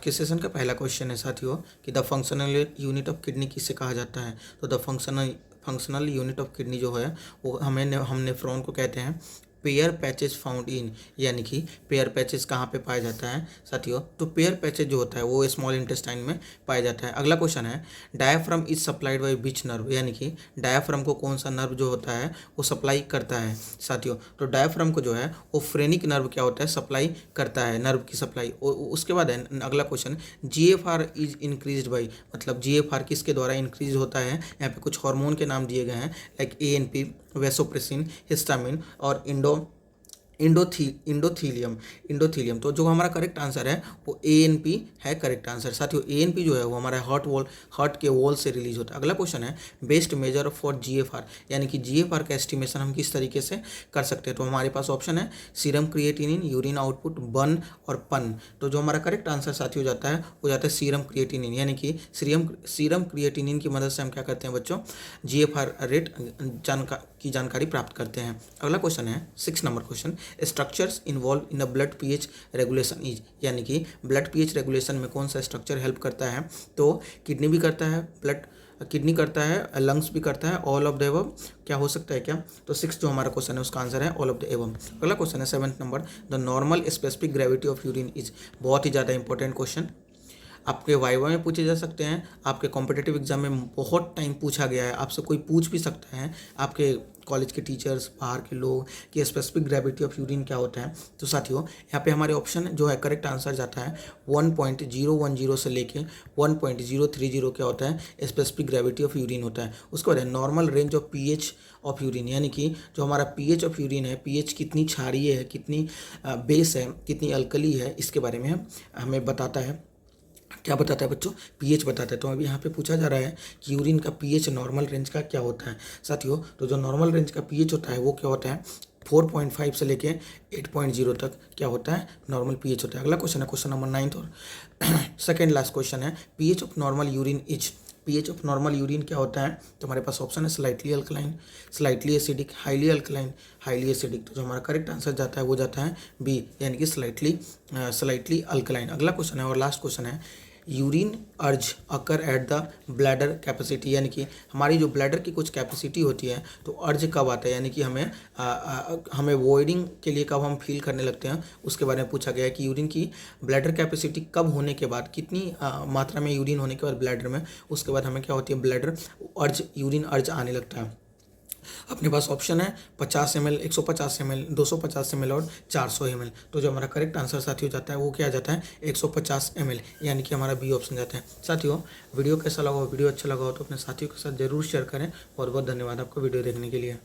के सेशन का पहला क्वेश्चन है साथियों कि the functional unit of kidney किसे कहा जाता है। तो the functional unit of kidney जो है वो हम नेफ्रॉन को कहते हैं। पेयर पैचेज फाउंड इन, यानी कि पेयर पैचेज कहाँ पे पाया जाता है साथियों। तो पेयर पैचेज जो होता है वो स्मॉल इंटेस्टाइन में पाया जाता है। अगला क्वेश्चन है diaphragm is supplied by which nerve, यानी कि डायाफ्राम को कौन सा नर्व जो होता है वो सप्लाई करता है साथियों। तो डायाफ्राम को जो है वो फ्रेनिक नर्व क्या होता है सप्लाई करता है, नर्व की सप्लाई। उसके बाद है अगला question GFR is increased by, मतलब GFR किसके द्वारा इंक्रीज होता है। यहाँ पे कुछ हार्मोन के नाम दिए गए हैं लाइक ANP, वेसोप्रेसिन, हिस्टामिन और इंडोथीलियम। तो जो हमारा करेक्ट आंसर है वो ANP है करेक्ट आंसर साथियों। ANP जो है वो हमारा हार्ट के वॉल से रिलीज होता है। अगला क्वेश्चन है बेस्ट मेजर फॉर GFR, यानी कि GFR का एस्टिमेशन हम किस तरीके से कर सकते हैं। तो हमारे पास ऑप्शन है serum creatinine, urine output, burn और पन। तो जो हमारा करेक्ट आंसर साथियों जाता है वो जाता है सीरम क्रिएटिनिन, यानी कि सीरम क्रिएटिनिन की मदद से हम क्या करते हैं बच्चों, GFR रेट की जानकारी प्राप्त करते हैं। अगला क्वेश्चन है 6 number question, structures involve in the blood pH regulation is, यानी कि ब्लड पीएच रेगुलेशन में कौन सा स्ट्रक्चर हेल्प करता है। तो किडनी भी करता है, किडनी करता है, लंग्स भी करता है, ऑल ऑफ द एबव क्या हो सकता है क्या। तो 6 जो हमारा क्वेश्चन है उसका आंसर है ऑल ऑफ द एबव। अगला क्वेश्चन है 7 number, the normal specific gravity of urine is, बहुत ही ज़्यादा इंपॉर्टेंट क्वेश्चन, आपके वाइवा में पूछे जा सकते हैं, आपके कॉम्पिटिटिव एग्जाम में बहुत टाइम पूछा गया है, आपसे कोई पूछ भी सकता है, आपके कॉलेज के टीचर्स, बाहर के लोग, कि स्पेसिफिक ग्रेविटी ऑफ यूरिन क्या होता है। तो साथियों यहाँ पे हमारे ऑप्शन जो है करेक्ट आंसर जाता है 1.010 से लेके 1.030 क्या होता है स्पेसिफिक ग्रेविटी ऑफ यूरिन होता है। उसके बाद है normal range of pH of urine, यानी कि जो हमारा पीएच ऑफ यूरिन है, पीएच कितनी क्षारीय है, कितनी बेस है, कितनी अल्कली है, इसके बारे में हमें बताता है। क्या बताता है बच्चों, पीएच बताता है। तो अभी यहाँ पे पूछा जा रहा है कि यूरिन का पीएच नॉर्मल रेंज का क्या होता है साथियों। तो जो नॉर्मल रेंज का पीएच होता है वो क्या होता है 4.5 से लेके 8.0 तक क्या होता है नॉर्मल पीएच होता है। अगला क्वेश्चन है क्वेश्चन नंबर 9 और सेकेंड लास्ट क्वेश्चन है pH of normal urine is, pH of normal urine क्या होता है। तो हमारे पास ऑप्शन है slightly alkaline, slightly acidic, highly alkaline, highly acidic. तो जो हमारा करेक्ट आंसर जाता है वो जाता है बी, यानी कि स्लाइटली अल्कलाइन। अगला क्वेश्चन है और लास्ट क्वेश्चन है यूरिन अर्ज occur at the bladder capacity, यानी कि हमारी जो ब्लैडर की कुछ कैपेसिटी होती है तो अर्ज कब आता है, यानी कि हमें वॉइडिंग के लिए कब हम फील करने लगते हैं, उसके बारे में पूछा गया है कि यूरिन की ब्लैडर कैपेसिटी कब होने के बाद, कितनी मात्रा में यूरिन होने के बाद ब्लैडर में, उसके बाद हमें क्या होती है ब्लैडर अर्ज, यूरिन अर्ज आने लगता है। अपने पास ऑप्शन है 50 ml, 150 ml, 250 ml और 400 ml। तो जो हमारा करेक्ट आंसर साथियों जाता है वो क्या जाता है 150 ml, यानी कि हमारा बी ऑप्शन जाता है। साथियों वीडियो कैसा लगा हो, वीडियो अच्छा लगा हो तो अपने साथियों के साथ जरूर शेयर करें। बहुत बहुत धन्यवाद आपको वीडियो देखने के लिए।